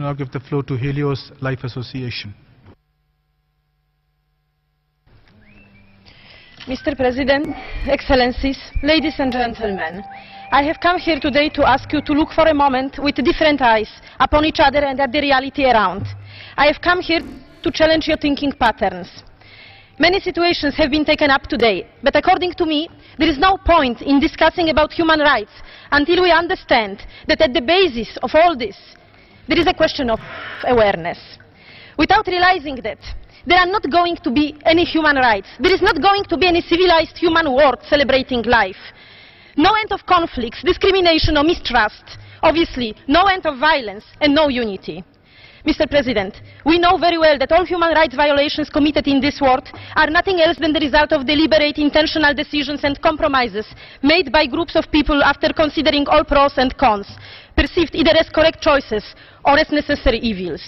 shall now give the floor to Helios Life Association. Mr. President, Excellencies, ladies and gentlemen, I have come here today to ask you to look for a moment with different eyes upon each other and at the reality around. I have come here to challenge your thinking patterns. Many situations have been taken up today, but according to me, there is no point in discussing about human rights until we understand that at the basis of all this, there is a question of awareness. Without realizing that there are not going to be any human rights, there is not going to be any civilized human world celebrating life. No end of conflicts, discrimination or mistrust, obviously no end of violence and no unity. Mr. President, we know very well that all human rights violations committed in this world are nothing else than the result of deliberate, intentional decisions and compromises made by groups of people after considering all pros and cons, perceived either as correct choices or as necessary evils.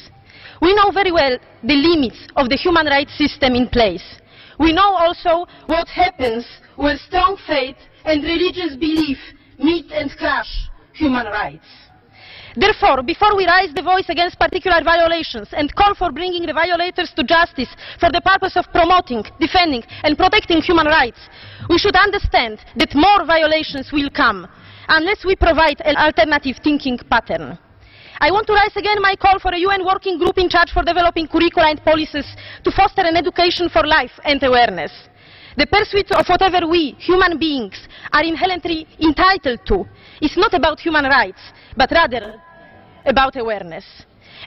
We know very well the limits of the human rights system in place. We know also what happens when strong faith and religious belief meet and crush human rights. Therefore, before we raise the voice against particular violations and call for bringing the violators to justice for the purpose of promoting, defending and protecting human rights, we should understand that more violations will come unless we provide an alternative thinking pattern. I want to raise again my call for a UN working group in charge for developing curricula and policies to foster an education for life and awareness. The pursuit of whatever we, human beings, are inherently entitled to is not about human rights, but rather about awareness.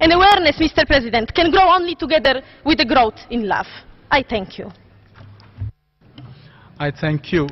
And awareness, Mr. President, can grow only together with the growth in love. I thank you. I thank you.